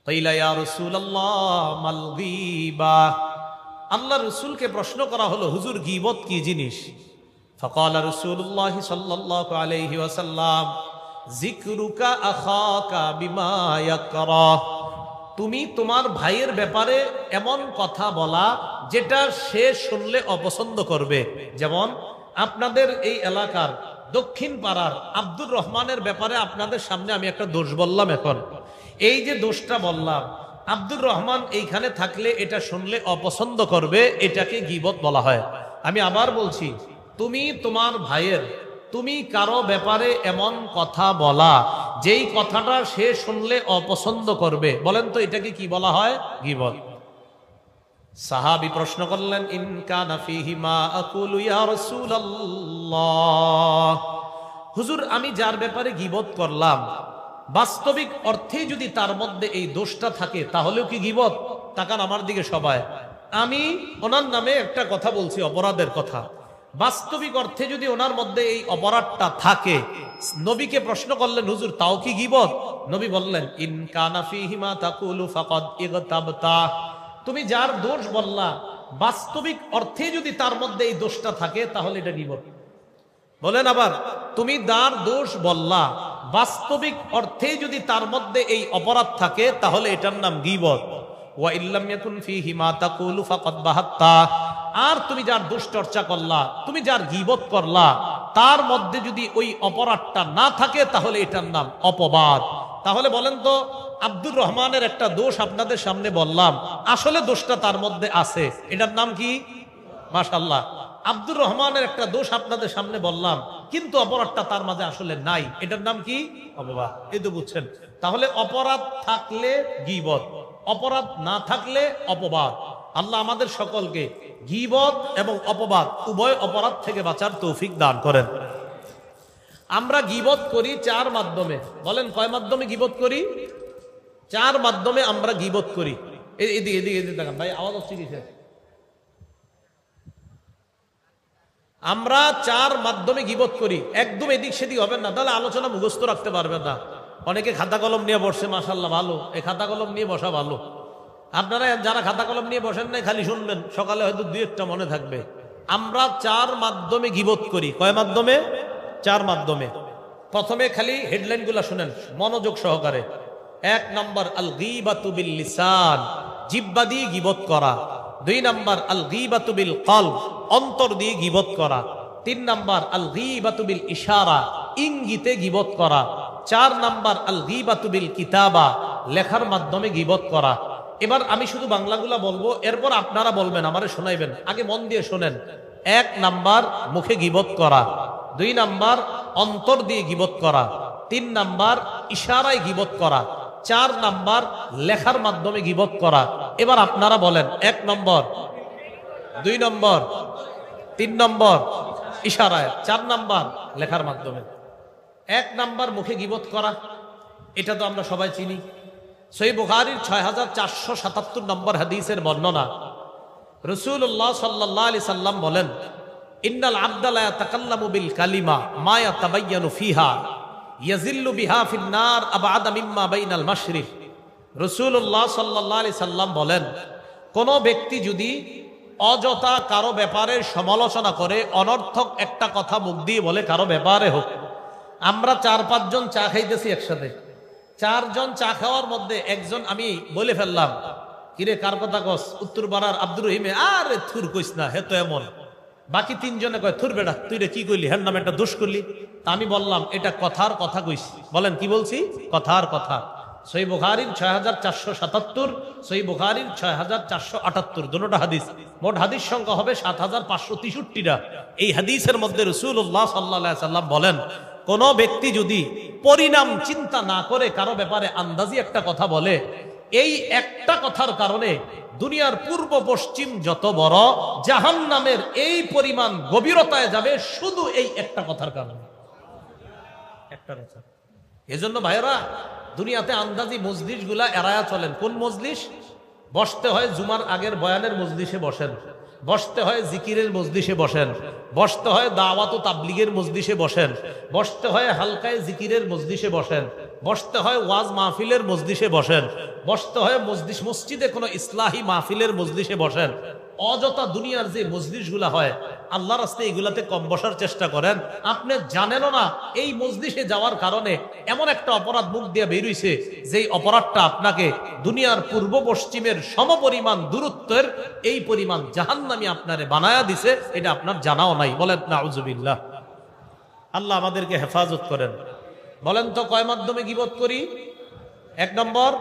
কিলা ইয়া রাসূলুল্লাহ মাল গীবা, আল্লাহ রাসূলকে প্রশ্ন করা হলো, হুজুর গীবত কি জিনিস? ফাকালা রাসূলুল্লাহ সাল্লাল্লাহু আলাইহি ওয়াসাল্লাম যিকরুকা আখাকা বিমা ইয়াকরাহ, তুমি তোমার ভাইয়ের ব্যাপারে এমন কথা বলা যেটা সে শুনলে অপছন্দ করবে। যেমন আপনাদের এই এলাকার দক্ষিণ পাড়ার আব্দুর রহমানের ব্যাপারে আপনাদের সামনে আমি একটা দোষ বললাম। এখন এই যে দোষটা বললাম, আব্দুর রহমান এইখানে থাকলে এটা শুনলে অপছন্দ করবে, এটাকে গীবত বলা হয়। আমি আবার বলছি, তুমি তোমার ভাইয়ের, তুমি কারো ব্যাপারে এমন কথা বলা যেই কথাটা সে শুনলে অপছন্দ করবে, বলেন তো এটাকে কি বলা হয়? গীবত। সাহাবী প্রশ্ন করলেন, ইন কানা ফীহি মা আকুলু ইয়া রাসূলুল্লাহ, হুজুর আমি যার ব্যাপারে গীবত করলাম বাস্তবিক অর্থে যদি তার মধ্যে এই দোষটা থাকে তাহলেও কি গীবত? তাকান আমার দিকে সবাই, আমি ওনার নামে একটা কথা বলছি, অপরাধের কথা। বাস্তবিক অর্থে যদি ওনার মধ্যে এই অপরাধটা থাকে, নবীকে প্রশ্ন করলেন, হুজুর তাও কি গীবত? নবী বললেন, ইন কানা ফীহি মা তাকুলু ফাকাদ ইগতাবতা, তুমি যার দোষ বললা বাস্তবিক অর্থে যদি তার মধ্যে এই দোষটা থাকে তাহলে এটা গীবত। বলেন আবার, তুমি যার দোষ বললা বাস্তবিক অর্থে যদি তার মধ্যে এই অপরাধ থাকে তাহলে এটার নাম গীবত। ওয়া ইল্লাম ইয়াকুন ফীহি মা তাকুলু ফাকাদ বাহাত্তা, আর তুমি যার দোষ চর্চা করলা, তুমি যার গীবত করলা, তার মধ্যে যদি ওই অপরাধটা না থাকে তাহলে এটার নাম অপবাদ। তাহলে বলেন তো, আব্দুর রহমানের একটা দোষ আপনাদের সামনে বললাম, আসলে দোষটা তার মধ্যে আছে, এটার নাম কি? মাশাআল্লাহ। আব্দুর রহমানের একটা দোষ আপনাদের সামনে বললাম কিন্তু অপরাধটা তার মাঝে আসলে নাই, এটার নাম কি? অপবাদ। এই তো বুঝছেন? তাহলে অপরাধ থাকলে গীবত, অপরাধ না থাকলে অপবাদ। আল্লাহ আমাদের সকলকে গীবত এবং অপবাদ উভয় অপরাধ থেকে বাঁচার তৌফিক দান করেন। আমরা গীবত করি চার মাধ্যমে। বলেন কয় মাধ্যমে গীবত করি? চার মাধ্যমে আমরা গীবত করি। এদিকে এদিকে এদিকে দেখেন ভাই, আওয়াজ হচ্ছে কিসে? আমরা চার মাধ্যমে গীবত করি। একদম এদিক সেদিক হবেন না, তাহলে আলোচনা মুখস্থ রাখতে পারবেন না। অনেকে খাতা কলম নিয়ে বসছে, মাশাআল্লাহ ভালো, এই খাতা কলম নিয়ে বসা ভালো। আপনারা যারা খাতা কলম নিয়ে বসেন নাই, খালি শুনবেন, সকালে হয়তো দুই একটা মনে থাকবে। আমরা চার মাধ্যমে গীবত করি। কয় মাধ্যমে? চার মাধ্যমে। প্রথমে খালি হেডলাইন গুলা শুনেন মনোযোগ সহকারে। এক নম্বর আল গীবাতু বিল লিসান, জিহ্বা দিয়ে গীবত করা। দুই নম্বর আল গীবাতু বিল কলব, অন্তর দিয়ে গীবত করা। তিন নম্বর আল গীবাতু বিল ইশারা, ইঙ্গিতে গীবত করা। চার নম্বর আল গীবাতু বিল কিতাবা, লেখার মাধ্যমে গীবত করা। এবার আমি শুধু বাংলাগুলা বলবো, এরপর আপনারা বলবেন, আমারে শোনাইবেন। আগে মন দিয়ে শোনেন। এক নাম্বার মুখে গীবত করা, দুই নাম্বার অন্তর দিয়ে গীবত করা, তিন নাম্বার ইশারায় গীবত করা, চার নাম্বার লেখার মাধ্যমে গীবত করা। এবার আপনারা বলেন, এক নম্বর, দুই নম্বর, তিন নম্বর ইশারায়, চার নাম্বার লেখার মাধ্যমে। এক নাম্বার মুখে গীবত করা, এটা তো আমরা সবাই চিনি। সহিহ বুখারীর 6477 নম্বর হাদিসের বর্ণনা, রাসূলুল্লাহ সাল্লাল্লাহু আলাইহি সাল্লাম বলেন, ইন্নাল আবদা লা ইয়াতাকাল্লামু বিল কালিমা মা ইয়াতাবায়্যানু ফিহা ইয়াজিল্লু বিহা ফিন নার আবআদা মিম্মা বাইনাল মাশরিক। রাসূলুল্লাহ সাল্লাল্লাহু আলাইহি সাল্লাম বলেন, কোন ব্যক্তি যদি অযথা কারো ব্যাপারে সমালোচনা করে, অনর্থক একটা কথা মুখ দিয়ে বলে কারো ব্যাপারে হোক। আমরা চার পাঁচজন চা খাইতেছি একসাথে, চারজন চা খাওয়ার মধ্যে একজন আমি বলে ফেললাম, কিরে কার কথা কস? উত্তর পাড়ার আব্দুর রহিমে, আরে থুর কইস না, হে তো এমন। বাকি তিনজনে কয়, থুর বেটা তুই রে কি কইলি, হ্যার নামে একটা দোষ করলি। তা আমি বললাম, এটা কথার কথা কইছি। বলেন কি বলছি? কথার কথা। সহিহ বুখারীর 6477, সহিহ বুখারীর 6478, দুটোটা হাদিস। মোট হাদিস সংখ্যা হবে 7563টা। এই হাদিসের মধ্যে রাসূলুল্লাহ সাল্লাল্লাহু আলাইহি সাল্লাম বলেন, কোন ব্যক্তি যদি পরিণাম চিন্তা না করে কারো ব্যাপারে আন্দাজি একটা কথা বলে, এই একটা কথার কারণে দুনিয়ার পূর্ব পশ্চিম যত বড় জাহান্নামের এই পরিমাণ গভীরতায় যাবে, শুধু এই একটা কথার কারণে। একটা কথা। এজন্য ভাইরা, দুনিয়াতে আন্দাজি মজলিস গুলা এড়ায়া চলেন। কোন মজলিস? বসতে হয় জুমার আগের বয়ানের মজলিসে বসেন, বসতে হয় জিকিরের মজলিসে বসেন, বসতে হয় দাওয়াত ও তাবলীগের মজলিসে বসেন, বসতে হয় হালকায় জিকিরের মজলিসে বসেন। বসতে হয় ওয়াজ মাহফিলের মজলিসে বসেন, বসতে হয় মসজিদে কোনো ইসলাহি মাহফিলের মজলিসে বসেন। অযথা দুনিয়ার যে মজলিসগুলা হয় আল্লাহর রাস্তায় এগুলাতে কম বসার চেষ্টা করেন। আপনি জানেনও না এই মজলিসে যাওয়ার কারণে এমন একটা অপরাধ মুখ দিয়ে বেরিয়েছে যেই অপরাধটা আপনাকে দুনিয়ার পূর্ব পশ্চিমের সমপরিমাণ দূরত্বের এই পরিমাণ জাহান্নামী আপনারে বানায়া দিছে, এটা আপনার জানাও নাই। বলেন নাউজুবিল্লাহ। আল্লাহ আমাদেরকে হেফাজত করেন। বলেন তো কয় মাধ্যমে গীবত করি? 1 নম্বর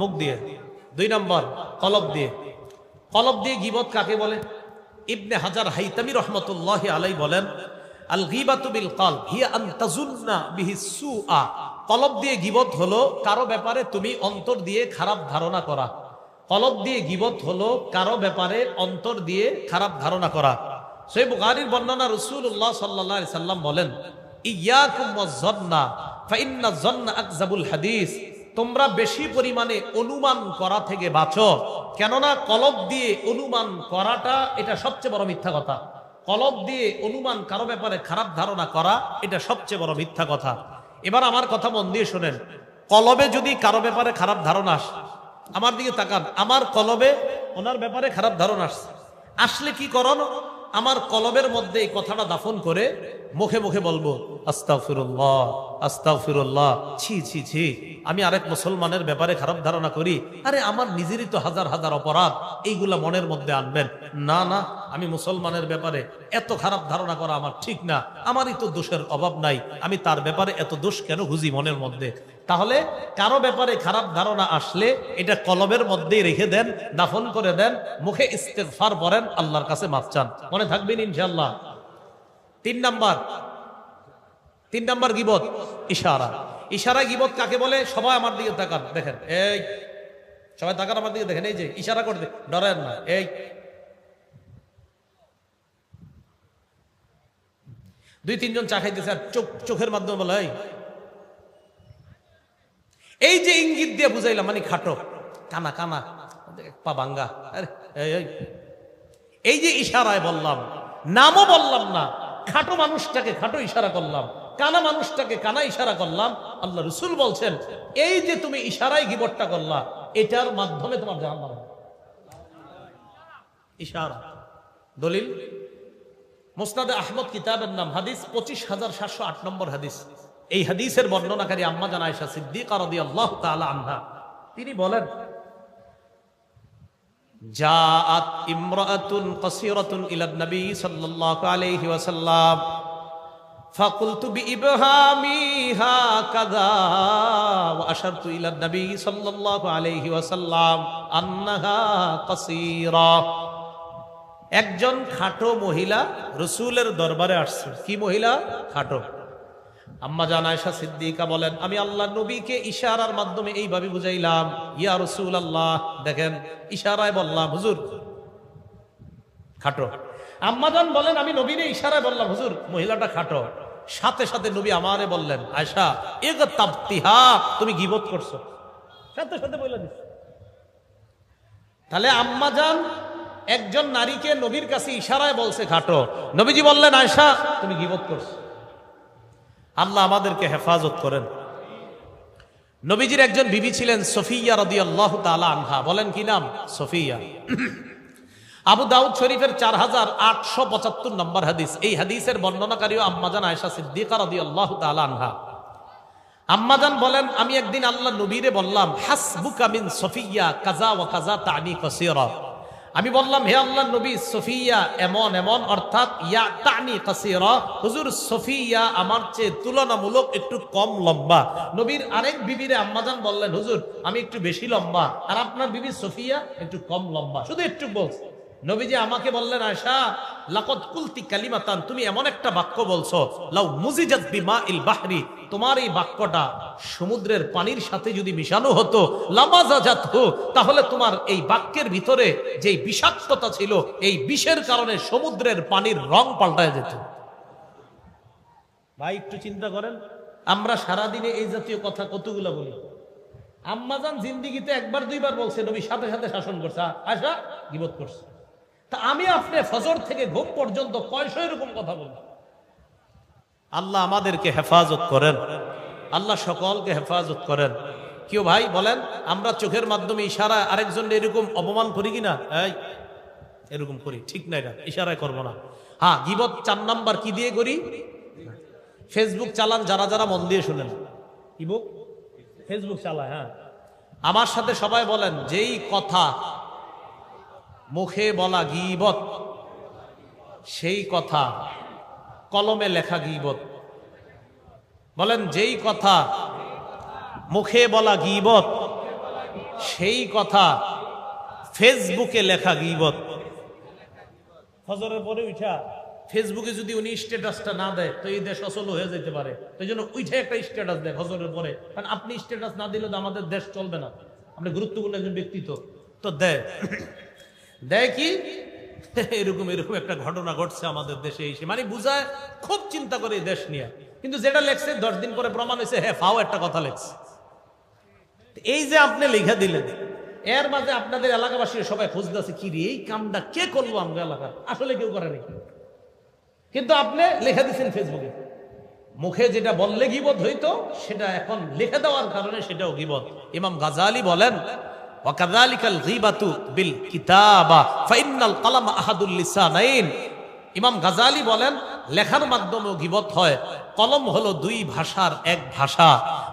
মুখ দিয়ে, 2 নম্বর কলব দিয়ে। কলব দিয়ে গীবত কাকে বলে? ইবনে হাজার হাইতামি রহমতুল্লাহি আলাইহি বলেন, আল গীবাতু বিল কলব হিয়া আন তাজুন্না বিহি সুআ। কলব দিয়ে গীবত হলো কারো ব্যাপারে তুমি অন্তর দিয়ে খারাপ ধারণা করা। কলব দিয়ে গীবত হলো কারো ব্যাপারে অন্তর দিয়ে খারাপ ধারণা করা। সহিহ বুখারীর বর্ণনা, রাসূলুল্লাহ সাল্লাল্লাহু আলাইহি সাল্লাম বলেন, ইয়াকুম ওয়াজ-যন্না ফাইন্না যন্না আকযাবুল হাদিস। তোমরা বেশি পরিমাণে অনুমান করা থেকে বাঁচো, কেননা কলব দিয়ে অনুমান করাটা এটা সবচেয়ে বড় মিথ্যা কথা। কলব দিয়ে অনুমান কারো ব্যাপারে খারাপ ধারণা করা এটা সবচেয়ে বড় মিথ্যা কথা। এবার আমার কথা মন দিয়ে শোনেন, কলবে যদি কারো ব্যাপারে খারাপ ধারণা আসে, আমার দিকে তাকান, আমার কলবে ওনার ব্যাপারে খারাপ ধারণা আসলে কি করণ? আমার কলবের মধ্যে এই কথাটা দাফন করে মুখে মুখে বলবো আস্তাগফিরুল্লাহ আস্তাগফিরুল্লাহ, ছি ছি ছি, আমি আরেক মুসলমানের ব্যাপারে খারাপ ধারণা করি, আরে আমার নিজেরই তো হাজার হাজার অপরাধ, এইগুলা মনের মধ্যে আনবেন না। না, আমি মুসলমানের ব্যাপারে এত খারাপ ধারণা করা আমার ঠিক না, আমারই তো দোষের অভাব নাই, আমি তার ব্যাপারে এত দোষ কেন খুঁজি মনের মধ্যে? তাহলে কারো ব্যাপারে খারাপ ধারণা আসলে এটা কলবের মধ্যেই রেখে দেন, দাফন করে দেন, মুখে ইস্তেগফার পড়েন, আল্লাহর কাছে মাফ চান, মনে থাকবেন ইনশাআল্লাহ। 3 নাম্বার গীবত ইশারা। ইশারা গীবত কাকে বলে? সবাই আমার দিকে তাকান, দেখেন, এই সবাই তাকান আমার দিকে, দেখেন, এই যে ইশারা করতে, ডরেন না, এই 2-3 জন চা খাইতেছে আর চোখের মাধ্যমে বলে এই যে ইঙ্গিত দিয়ে বুঝাইলাম, মানে খাটো, কানা কানা, পা ভাঙ্গা, আরে এই যে ইশারায় বললাম, নামও বললাম না, খাটো মানুষটাকে খাটো ইশারা করলাম, কানা মানুষটাকে কানা ইশারা করলাম। আল্লাহ রাসূল বলছেন, এই যে তুমি ইশারায় গীবতটা করলা, এটার মাধ্যমে তোমার জাহান্নাম। ইশারা দলিল মুসনাদে আহমদ কিতাবের নাম, হাদিস 25708 নম্বর হাদিস। এই হাদিসের বর্ণনাকারী আম্মা জান আয়েশা সিদ্দিকা রাদিয়াল্লাহু তাআলা আনহা, তিনি বলেন, জাআত ইমরাআতুন কাসীরাতুন ইলা নবী সাল্লাল্লাহু আলাইহি ওয়াসাল্লাম ফাকুলতু বিইবহামি হাকাযা ওয়া আশারতু ইলা নবী সাল্লাল্লাহু আলাইহি ওয়াসাল্লাম আন্নাহা কাসীরা। একজন খাটো মহিলা রাসূলের দরবারে আসছে। কি মহিলা? খাটো। আম্মা জান আয়েশা সিদ্দিকা বলেন, আমি আল্লাহর নবীকে ইশারার মাধ্যমে এইভাবে বুঝাইলাম, ইয়া রাসূলুল্লাহ, দেখেন ইশারায় বললাম, হুজুর খাটো। আম্মা জান বলেন, আমি নবীরে ইশারায় বললাম, হুজুর মহিলাটা খাটো। সাথে সাথে নবী আমারে বললেন, আয়েশা ইগতাবতিহা, তুমি গীবত করছো। সাথে সাথে বলে দিচ্ছে। তাহলে আম্মা জান একজন নারীকে নবীর কাছে ইশারায় বলছে খাটো, নবীজি বললেন, আয়েশা তুমি গীবত করছো। আল্লাহ আমাদেরকে হেফাজত করেন। নবীজির একজন বিবি ছিলেন সফিয়া রাদিয়াল্লাহু তাআলা আনহা। বলেন কি নাম? সফিয়া। আবু দাউদ শরীফের 4875 নম্বর হাদিস। এই হাদিসের বর্ণনাকারীও আম্মাজান আয়েশা সিদ্দিকা রাদিয়াল্লাহু তাআলা আনহা। আম্মাজান বলেন, আমি একদিন আল্লাহ নবীরে বললাম, হাসবুকা মিন সফিয়া কাজা ওয়া কাজা তানি কাসীরা। আমি বললাম, হে আল্লাহর নবী, সফিয়া এমন এমন, অর্থাৎ ইয়া তানি কাসীরা, হুজুর সফিয়া আমার চেয়ে তুলনামূলক একটু কম লম্বা। নবীর আরেক বিবিরে আম্মাজান বললেন, হুজুর আমি একটু বেশি লম্বা, আর আপনার বিবি সফিয়া একটু কম লম্বা, শুধু একটু বলছে। নবীজি আমাকে বললেন, আয়েশা লাকাদ কুলতি কালিমাতান, তুমি এমন একটা বাক্য বলছো, লাউ মুজিজাত বিমাইল বাহরি, তোমার এই বাক্যটা সমুদ্রের পানির সাথে যদি মিশানো হতো, লামাজাজাতহু, তাহলে তোমার এই বাক্যের ভিতরে যে বিষাক্ততা ছিল, এই বিষের কারণে সমুদ্রের পানির রং পাল্টায় যেত। ভাই একটু চিন্তা করেন, আমরা সারাদিনে এই জাতীয় কথা কতগুলো বলি। আম্মাজান জিন্দিগিতে একবার দুইবার বলছে, নবী সাথে সাথে শাসন করছে, আয়েশা গীবত করছে। তা আমি আপনি ফজর থেকে ঘুম পর্যন্ত কয়শো এরকম কথা বলি। আল্লাহ আমাদেরকে হেফাজত করেন। আল্লাহ সকলকে হেফাজত করেন। কেউ ভাই বলেন, আমরা চোখের মাধ্যমে ইশারা আরেকজন এরকম অপমান করি কিনা? এই এরকম করি, ঠিক না? এটা ইশারায় করবো না। হ্যাঁ, গীবত 4 নাম্বার কি দিয়ে করি? ফেসবুক চালান যারা যারা মন দিয়ে শুনেন, ইবুক ফেসবুক চালায়, হ্যাঁ, আমার সাথে সবাই বলেন, যেই কথা মুখে বলা গীবত, সেই কথা কলমে লেখা গীবত। বলেন, যেই কথা মুখে বলা গীবত, সেই কথা ফেসবুকে লেখা গীবত। ফজরের পরে উঠা ফেসবুকে যদি উনি স্ট্যাটাসটা না দেয় তো এই দেশ অচল হয়ে যেতে পারে। এই জন্য উঠে একটা স্ট্যাটাস দেয় ফজরের পরে, কারণ আপনি স্ট্যাটাস না দিলে তো আমাদের দেশ চলবে না। আপনি গুরুত্বপূর্ণ একজন ব্যক্তিত্ব, তো দেয় দেয় কি এরকম এরকম একটা ঘটনা ঘটছে আমাদের দেশে এসে, মানে বুঝায় খুব চিন্তা করে দেশ নিয়ে। কিন্তু যেটা লেখছে 10 দিন পরে প্রমাণ হয়েছে হ্যাঁ ফাও একটা কথা লেখছে। এই যে আপনি লিখে দিলেন, এর মাঝে আপনাদের এলাকাবাসী সবাই খুঁজতেছে কি রে এই কামটা কে করলো আমাদের এলাকার, আসলে কেউ করেনি, কিন্তু আপনি লিখে দিচ্ছেন ফেসবুকে। মুখে যেটা বললে গীবত হইতো সেটা এখন লিখে দেওয়ার কারণে সেটাও গীবত। ইমাম গাজালি বলেন, ওয়াকাযালিকাল গীবাতু বিল কিতাবা ফাইন্নাল কালাম আহাদুল লিসানাইন। ইমাম গাজালি বলেন, লেখার মাধ্যমেও গীবত হয়। কলম হলো 2 ভাষার এক ভাষা।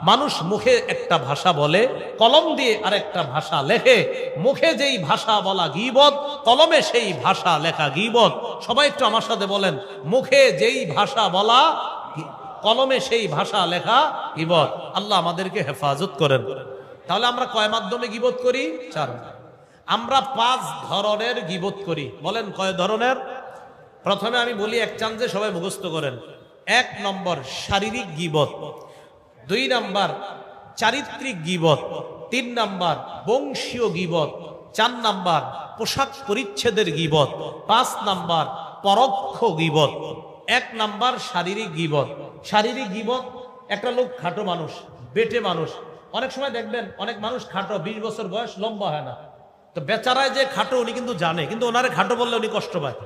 মানুষ মুখে একটা ভাষা বলে, কলম দিয়ে আরেকটা ভাষা লেখে। মুখে যেই ভাষা বলা গীবত, কলমে সেই ভাষা লেখা গীবত। সবাই একটু আমার সাথে বলেন, মুখে যেই ভাষা বলা, কলমে সেই ভাষা লেখা গীবত। আল্লাহ আমাদেরকে হেফাজত করেন। তাহলে আমরা কয় মাধ্যমে গীবত করি? 4। আমরা 5 ধরনের গীবত করি। বলেন কয় ধরনের? প্রথমে আমি বলি এক চান্সে সবাই মুখস্থ করেন। 1 নম্বর শারীরিক গীবত, 2 নম্বর চারিত্রিক গীবত, 3 নম্বর বংশীয় গীবত, 4 নম্বর পোশাক পরিচ্ছেদের গীবত, 5 নম্বর পরোক্ষ গীবত। 1 নম্বর শারীরিক গীবত। শারীরিক গীবত, একটা লোক খাটো মানুষ, বেটে মানুষ। অনেক সময় দেখবেন অনেক মানুষ খাটো, 20 বছর বয়স, লম্বা হয় না। তো বেচারায় যে খাটো উনি কিন্তু জানে, কিন্তু ওনারে খাটো বললে উনি কষ্ট পায়।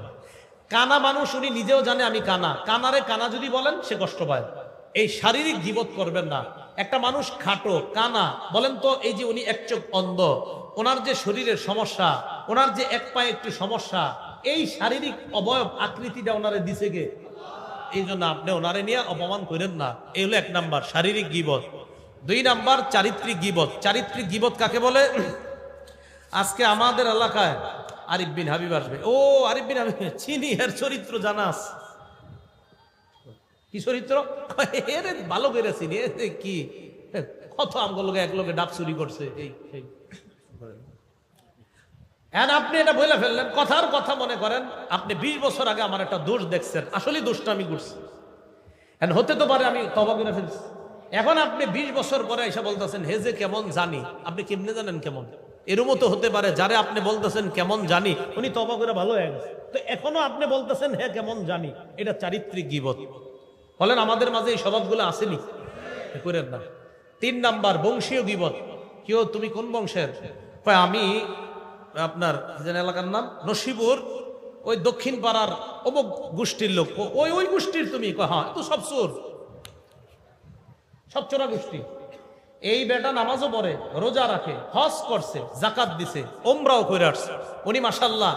কানা মানুষ, উনি নিজেও জানে আমি কানা, কানারে কানা যদি বলেন সে কষ্ট পায়। এই শারীরিক গীবত করবেন না। একটা মানুষ খাটো কানা, বলেন তো এই যে উনি এক চোখ অন্ধ, ওনার যে শরীরের সমস্যা, ওনার যে এক পায়ে একটু সমস্যা, এই শারীরিক অবয়ব আকৃতিটা ওনারে দিছে কে? এই জন্য আপনি ওনারে নিয়ে অপমান করেন না। এই হলো 1 নাম্বার শারীরিক গীবত। 2 নাম্বার চারিত্রিক গীবত। চারিত্রিক গীবত কাকে বলে? আজকে আমাদের এলাকায় আরিফ বিন হাবিব আসবে। ও আরিফ বিন হাবিব চিনি, এর চরিত্র জানাস? কি চরিত্র? এর ভালো করে চিনি। কি কত আমগুলোকে এক লোকে ডাব চুরি করছে, এই আপনি এটা বলে ফেললেন। কথার কথা মনে করেন আপনি 20 বছর আগে আমার একটা দোষ দেখছেন, আসলে দোষটা আমি করছি, হতে তো পারে আমি তওবা করে ফেলছি। এখন আপনি 20 বছর পরে এসে বলতেছেন হে যে কেমন জানি। আপনি কেমনে জানেন কেমন? এরকম তো হতে পারে যারে আপনি বলতেছেন কেমন জানি উনি তওবা করে ভালো হয়ে গেছে, তো এখনো আপনি বলতেছেন হ্যাঁ কেমন জানি। এটা চারিত্রিক গীবত। বলেন আমাদের মাঝে এই স্বভাবগুলো আসেনি? করেন না। 3 নাম্বার বংশীয় গীবত। কেউ তুমি কোন বংশের? আমি আপনার এলাকার নাম নসিপুর, ওই দক্ষিণ পাড়ার অমুক গোষ্ঠীর লোক। ওই গোষ্ঠীর তুমি? হ্যাঁ, তো সব চোর, সব চোরা গোষ্ঠী। এই বেটা নামাজও পড়ে, রোজা রাখে, হজ করছে, জাকাত দিছে, ওমরাও করে আসছে। উনি মাশাআল্লাহ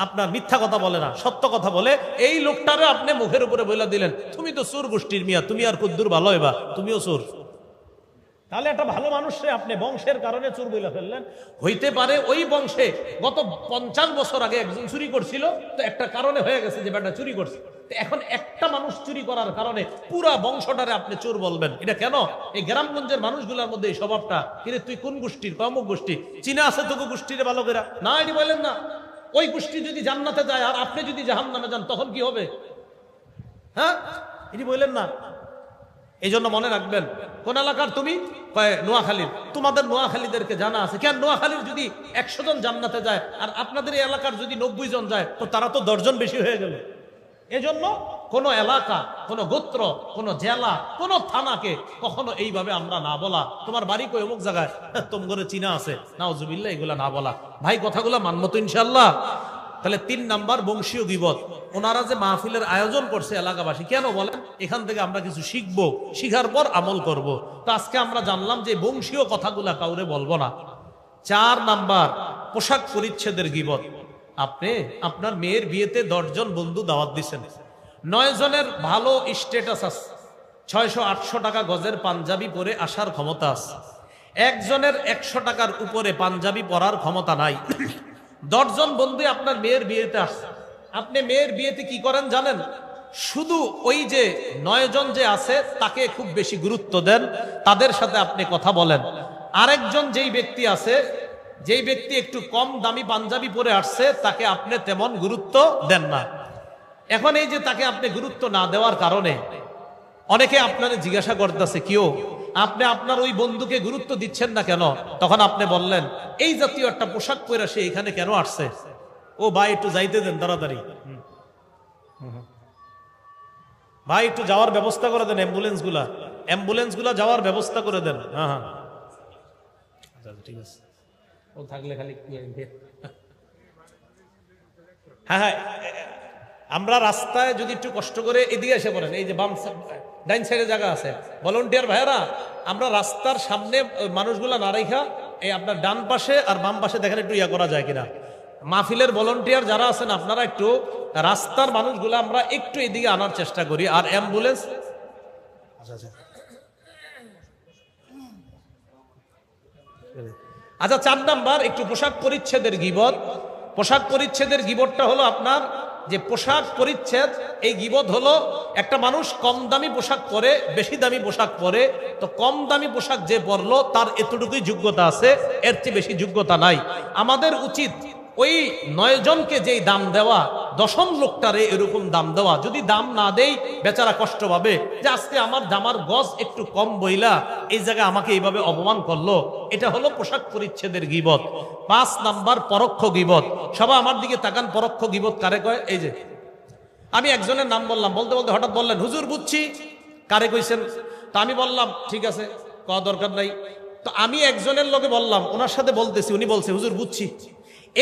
আপনার মিথ্যা কথা বলে না, সত্য কথা বলে। এই লোকটারও আপনি মুখের উপরে বলে দিলেন তুমি তো চোর গোষ্ঠীর মিয়া, তুমি আর কদ্দুর ভালো হইবা, তুমিও চোর। তাহলে একটা ভালো মানুষে আপনি বংশের কারণে চোর বলে ফেললেন। হইতে পারে ওই বংশে গত 50 বছর আগে একজন চুরি করছিল, তো একটা কারণে হয়ে গেছে যে বেটা চুরি করছে। এখন একটা মানুষ চুরি করার কারণে পুরা বংশটারে আপনি চোর বলবেন, এটা কেন? এই গ্রামগঞ্জের মানুষগুলোর মধ্যে এই স্বভাবটা। কিন্তু তুই কোন গোষ্ঠীর? অমুক গোষ্ঠী। চীনা আছে তোকে গোষ্ঠীরে ভালো করে না, এটি বললেন না। ওই গোষ্ঠী যদি জান্নাতে যায় আর আপনি যদি জাহান্নামে যান তখন কি হবে? হ্যাঁ, এটি বললেন না। এই জন্য মনে রাখবেন, কোন এলাকার তুমি? নোয়াখালীর। তোমাদের নোয়াখালীদেরকে জানা আছে কেন? নোয়াখালীর যদি 100 জন জান্নাতে যায় আর আপনাদের এই এলাকার যদি 90 জন যায়, তো তারা তো 10 জন বেশি হয়ে গেল। এজন্য কোন এলাকা, কোন গোত্র, কোন জেলা, কোন থানাকে কখনো এইভাবে আমরা না বলা, তোমার বাড়ি কই অমুক জায়গায়, তোম ঘরে চীনা আছে, নাউজুবিল্লাহ, এগুলা না বলা। ভাই কথাগুলো মানব তো ইনশাআল্লাহ? তাহলে 3 নাম্বার বংশীয় গীবত। ওনারা যে মাহফিলের আয়োজন করছে এলাকাবাসী, কেন বলেন? এখান থেকে আমরা কিছু শিখবো, শিখার পর আমল করব। তো আজকে আমরা জানলাম যে বংশীয় কথাগুলা কাউরে বলবো না। 4 নাম্বার পোশাক পরিচ্ছেদের গীবত। আপনি আপনার মেয়ের বিয়েতে 10 জন বন্ধু দাওয়াত দিচ্ছেন, 9 জনের ভালো স্ট্যাটাস আছে, 600-800 টাকা গজের পাঞ্জাবি পরে আসার ক্ষমতা আছে, একজনের 100 টাকার উপরে পাঞ্জাবি পরার ক্ষমতা নাই। 10 জন বন্ধু আপনার মেয়ের বিয়েতে আসছে। আপনি মেয়ের বিয়েতে কি করেন জানেন? শুধু ওই যে 9 জন যে আছে তাকে খুব বেশি গুরুত্ব দেন, তাদের সাথে আপনি কথা বলেন। আরেকজন যেই ব্যক্তি আছে, যেই ব্যক্তি একটু কম দামি পাঞ্জাবি পরে আসছে, তাকে আপনি তেমন গুরুত্ব দেন না। এখন এই যে তাকে আপনি গুরুত্ব না দেওয়ার কারণে অনেকে আপনারা জিজ্ঞাসা করতেছে, কেউ আপনি আপনার ওই বন্ধুকে গুরুত্ব দিচ্ছেন না কেন? তখন আপনি বললেন, এই জাতীয় একটা পোশাক পরে সে এখানে কেন আসছে? ও ভাই একটু যাইতে দেন তাড়াতাড়ি, ভাই একটু যাওয়ার ব্যবস্থা করে দেন, অ্যাম্বুলেন্স গুলা যাওয়ার ব্যবস্থা করে দেন। হ্যাঁ হ্যাঁ ঠিক আছে, ও থাকলে খালি হ্যাঁ হ্যাঁ। আমরা রাস্তায় যদি একটু কষ্ট করে এদিকে এসে পড়েন, এই যে বাম ডাইন সাইডে জায়গা আছে, ভলান্টিয়ার ভাইয়েরা, আমরা রাস্তার সামনে মানুষগুলা না রেখা এই আপনার ডান পাশে আর বাম পাশে দেখেন একটু ইয়া করা যায় কিনা। মাহফিলের ভলান্টিয়ার যারা আছেন আপনারা একটু রাস্তার মানুষগুলা আমরা একটু এদিকে আনার চেষ্টা করি। আর অ্যাম্বুলেন্স আচ্ছা 4 নাম্বার একটু পোশাক পরিচ্ছেদের গীবত। পোশাক পরিচ্ছেদের গীবতটা হলো আপনার যে পোশাক পরিচ্ছেদ, এই গীবত হলো একটা মানুষ কম দামি পোশাক পরে, বেশি দামি পোশাক পরে, তো কম দামি পোশাক যে পরলো তার এতটুকুই যোগ্যতা আছে, এর চেয়ে বেশি যোগ্যতা নাই। আমাদের উচিত ওই 9 জনকে যেই দাম দেওয়া, 10ম লোকটারে এরকম দাম দেওয়া। যদি দাম না দেই বেচারা কষ্ট পাবে যে আজকে আমার জামার গজ একটু কম বইলা এই জায়গায় আমাকে এইভাবে অপমান করলো। এটা হলো পোশাক পরিচ্ছেদের গীবত। 5 নাম্বার পরোক্ষ গীবত। সবাই আমার দিকে তাকান, পরোক্ষ গীবত কারে কয়? এই যে আমি একজনের নাম বললাম, বলতে বলতে হঠাৎ বললেন, হুজুর বুঝছি, কারে কইছেন? তা আমি বললাম ঠিক আছে, কওয়া দরকার নাই। তো আমি একজনের লোকে বললাম, ওনার সাথে বলতেছি, উনি বলছে হুজুর বুঝছি।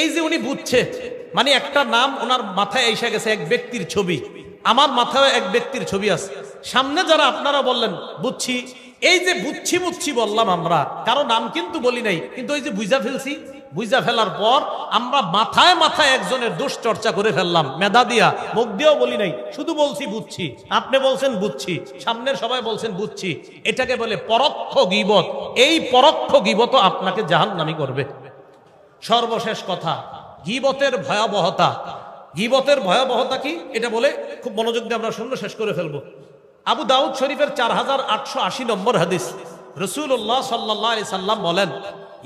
এই যে উনি বুঝছে মানে একটা নাম ওনার মাথায় এসে গেছে, এক ব্যক্তির ছবি, আমার মাথায় এক ব্যক্তির ছবি আছে। সামনে যারা আপনারা বললেন বুঝছি, এই যে বুঝছি বুঝছি বললাম, আমরা কারো নাম কিন্তু বলি নাই, কিন্তু ওই যে বুঝা ফেলছি, বুঝা ফেলার পর আমরা মাথায় মাথায় একজনের দোষ চর্চা করে ফেললাম, মেধা দিয়া, মুখ দিয়েও বলি নাই, শুধু বলছি বুঝছি। আপনি বলছেন বুঝছি, সামনের সবাই বলছেন বুঝছি। এটাকে বলে পরোক্ষ গীবত। এই পরোক্ষ গীবত আপনাকে জাহান্নামী করবে। সর্বশেষ কথা, গীবতের ভয়াবহতা। গীবতের ভয়াবহতা কি এটা বলে খুব মনোযোগ দিয়ে আমরা শুনলে শেষ করে ফেলবো। আবু দাউদ শরীফের 4880 নম্বর হাদিস, রাসূলুল্লাহ সাল্লাল্লাহু আলাইহি সাল্লাম বলেন,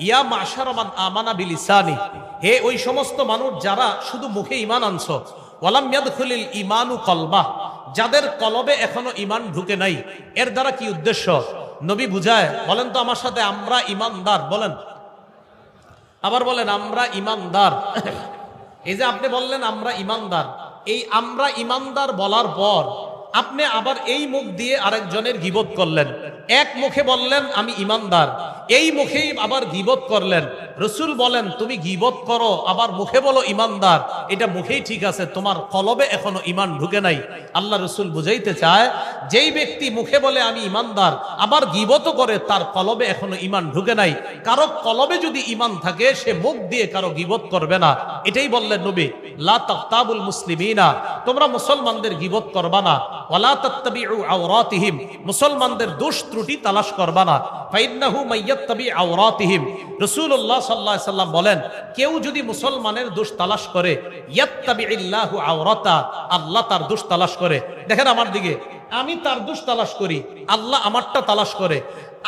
ইয়া মাশারা মান আমানা বিলিসানি, হে ওই সমস্ত মানুষ যারা শুধু মুখে ঈমান আনছো, ওয়ালাম ইয়াদখুলিল ঈমানু কলবা, যাদের কলবে এখনো ঈমান ঢুকে নাই। এর দ্বারা কি উদ্দেশ্য? নবী বুঝায়, বলেন তো আমার সাথে, আমরা ঈমানদার বলেন, আবার বলেন আমরা ঈমানদার। এই যে আপনি বললেন আমরা ঈমানদার, এই আমরা ঈমানদার বলার পর আপনি আবার এই মুখ দিয়ে আরেকজনের গীবত করলেন। এক মুখে বললেন আমি ঈমানদার, এই মুখেই আবার গীবত করলেন। রাসূল বলেন তুমি গীবত করো আবার মুখে বলো ঈমানদার, এটা মুখেই ঠিক আছে, তোমার কলবে এখনো ঈমান ঢুকে নাই। আল্লাহ রাসূল বুঝাইতে চায়, যেই ব্যক্তি মুখে বলে আমি ঈমানদার আবার গীবত করে, তার কলবে এখনো ঈমান ঢুকে নাই। কারো কলবে যদি ঈমান থাকে সে মুখ দিয়ে কারো গীবত করবে না। এটাই বললেন নবী, লা তাকতাবুল মুসলিমিনা, তোমরা মুসলমানদের গীবত করবা না, ওয়ালা তাত্তাবিউ আওরাতিহিম, মুসলমানদের দোষ ত্রুটি তালাশ করবা না। ফাইন্নাহু মাইয়াত্তাবি আওরাতিহিম, রাসূলুল্লাহ সাল্লাল্লাহু আলাইহি সাল্লাম বলেন, কেউ যদি মুসলমানের দোষ তালাশ করে, ইয়াত্তাবিইল্লাহু আওরাতা, আল্লাহ তার দোষ তালাশ করে। দেখেন আমার দিকে, আমি তার দোষ তালাশ করি, আল্লাহ আমারটা তালাশ করে।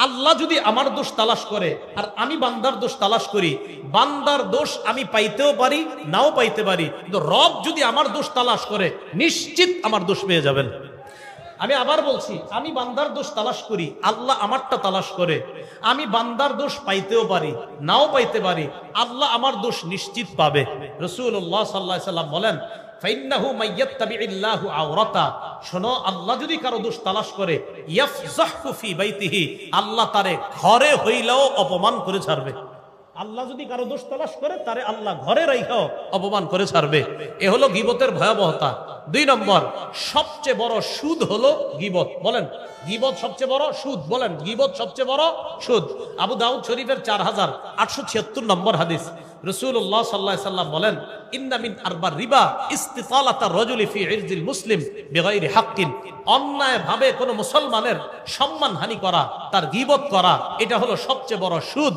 আল্লাহ যদি আমার দোষ তালাশ করে আর আমি বান্দার দোষ তালাশ করি, বান্দার দোষ আমি পাইতেও পারি নাও পাইতে পারি, কিন্তু রব যদি আমার দোষ তালাশ করে নিশ্চিত আমার দোষ পেয়ে যাবেন। আমি আবার বলছি, আমি বান্দার দোষ তালাশ করি, আল্লাহ আমারটা তালাশ করে। আমি বান্দার দোষ পাইতেও পারি নাও পাইতে পারি, আল্লাহ আমার দোষ নিশ্চিত পাবে। রাসূলুল্লাহ সাল্লাল্লাহু আলাইহি সাল্লাম বলেন, ফাইন্নাহু মাইয়াত্তাবিইল্লাহু আওরাতা, শোনো, আল্লাহ যদি কারো দোষ তালাশ করে, ইয়াফযাহু ফি বাইতিহি, আল্লাহ তারে ঘরে হইলেও অপমান করে ছাড়বে। আল্লাহ যদি কারো দোষ তালাশ করে তারে আল্লাহ ঘরে রাইখাও অপমান করে ছাড়বে। এ হলো গীবতের ভয়াবহতা। 2 নম্বর, সবচেয়ে বড় সুদ হলো গীবত। বলেন গীবত সবচেয়ে বড় সুদ। বলেন গীবত সবচেয়ে বড় সুদ। আবু দাউদ শরীফের 4876 নম্বর হাদিস, রাসূলুল্লাহ সাল্লাল্লাহু আলাইহি সাল্লাম বলেন, ইন্না মিন আরবার রিবা ইস্তিতালাতার রাজুলি ফি ইরজিল মুসলিম বিগাইরি হাক্কিন। অন্যায় ভাবে কোন মুসলমানের সম্মানহানি করা, তার গীবত করা, এটা হলো সবচেয়ে বড় সুদ।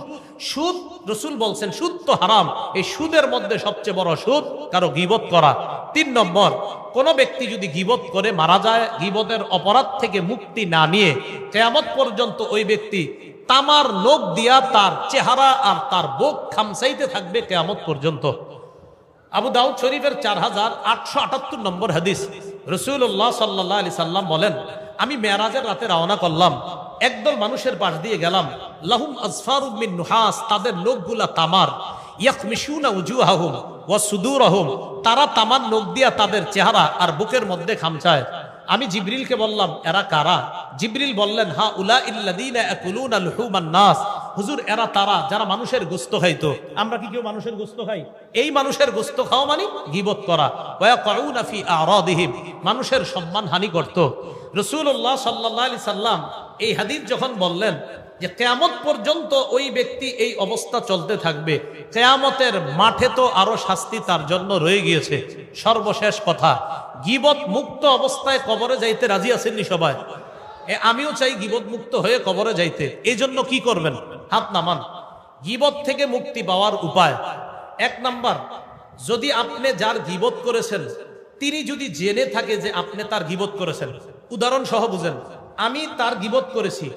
সুদ, রাসূল বলছেন সুদ তো হারাম, এই সুদের মধ্যে সবচেয়ে বড় সুদ কারো গীবত করা। 3 নম্বর, কোন ব্যক্তি যদি গীবত করে মারা যায়, গীবতের অপরাধ থেকে মুক্তি না নিয়ে কিয়ামত পর্যন্ত ওই ব্যক্তি তামার নখ দিয়া তার চেহারা আর তার বুক খামসাইতে থাকবে কিয়ামত পর্যন্ত। আবু দাউদ শরীফের 4878 নম্বর হাদিস, রাসূলুল্লাহ সাল্লাল্লাহু আলাইহি সাল্লাম বলেন, আমি মেরাজের রাতে রওনা করলাম, একদল মানুষের পাশ দিয়ে গেলাম, লাহুম আজফারুম মিন নুহাস, তাদের নখগুলা তামার, ইয়াকমিশুনা উজুহাহুম ওয়া সুদুরহুম, তারা তামার নখ দিয়া তাদের চেহারা আর বুকের মধ্যে খামচায়। আমি জিবরিলকে বললাম, এরা কারা? জিবরিল বললেন, হা উলা ইল্লাযীনা ইয়াকুলুনা লুহুমান নাস, হুজুর এরা তারা যারা মানুষের গোশত খাইতো। আমরা কি কেউ মানুষের গোশত খাই? এই মানুষের গোশত খাওয়া মানে গীবত করা। ওয়া ইয়াকুনা ফি আরাদিহিম, মানুষের সম্মান হানি করত। রাসূলুল্লাহ সাল্লাল্লাহু আলাইহি সাল্লাম এই হাদিস যখন বললেন যে কিয়ামত পর্যন্ত ওই ব্যক্তি এই অবস্থা চলতে থাকবে, কিয়ামতের মাঠে তো আরো শাস্তি তার জন্য রয়ে গিয়েছে। সর্বশেষ কথা, গীবত মুক্ত অবস্থায় কবরে যাইতে রাজি আছেননি সবাই? আমিও চাই গীবত মুক্ত হয়ে কবরে যাইতে। এই জন্য কি করবেন? হাত নামান। গীবত থেকে মুক্তি পাওয়ার উপায়, 1 নাম্বার, যদি আপনি যার গীবত করেছেন তিনি যদি জেনে থাকে যে আপনি তার গীবত করেছেন, উদাহরণ সহ বুঝেন, আমি তার গীবত করেছি,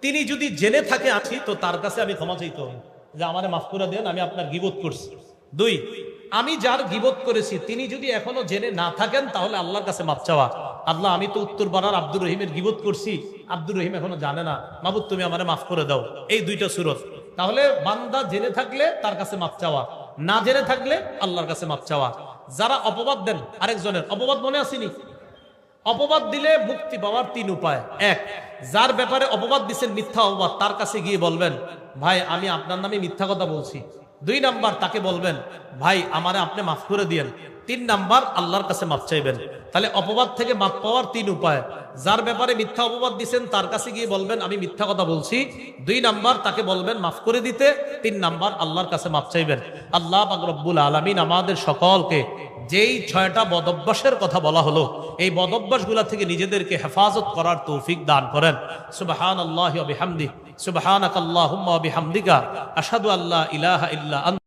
তিনি যদি জেনে থাকে আছি, তো তার কাছে আমি ক্ষমা চাইতে হবে যে আমারে মাফ করে দেন, আমি আপনার গীবত করছি। 2, আমি যার গীবত করেছি তিনি যদি এখনো জেনে না থাকেন, তাহলে আল্লাহর কাছে মাফ চাওয়া, আল্লাহ আমি তো উত্তরপাড়ার আব্দুর রহিমের গীবত করছি, আব্দুর রহিম এখনো জানে না, মাবুদ তুমি আমারে মাফ করে দাও। এই 2টা সূরত। তাহলে বান্দা জেনে থাকলে তার কাছে মাফ চাওয়া, না জেনে থাকলে আল্লাহর কাছে মাফ চাওয়া। যারা অপবাদ দেন আরেকজনের, অপবাদ মনে আসেনি? অপবাদ দিলে মুক্তি পাওয়ার 3 উপায়। 1, যার ব্যাপারে অপবাদ দিচ্ছেন মিথ্যা অপবাদ, তার কাছে গিয়ে বলবেন, ভাই আমি আপনার নামে মিথ্যা কথা বলছি। 2 নাম্বার, তাকে বলবেন, ভাই আমারে আপনি মাফ করে দিয়েন। 3 নাম্বার, আল্লাহর কাছে মাফ চাইবেন। তাহলে অপবাদ থেকে মাফ পাওয়ার 3 উপায়। যার ব্যাপারে মিথ্যা অপবাদ দিচ্ছেন তার কাছে গিয়ে বলবেন আমি মিথ্যা কথা বলছি। 2 নাম্বার, তাকে বলবেন মাফ করে দিতে। 3 নাম্বার, আল্লাহর কাছে মাফ চাইবেন। আল্লাহ পাক রব্বুল আলামিন আমাদের সকলকে যেই 6টা বদঅভ্যাসের কথা বলা হলো, এই বদঅভ্যাসগুলা থেকে নিজেদেরকে হেফাজত করার তৌফিক দান করেন। সুবহানাল্লাহি ওয়া বিহামদিহি, সুবহানাকাল্লাহুম্মা ওয়া বিহামদিকা, আশহাদু আল্লা ইলাহা ইল্লা আনতা।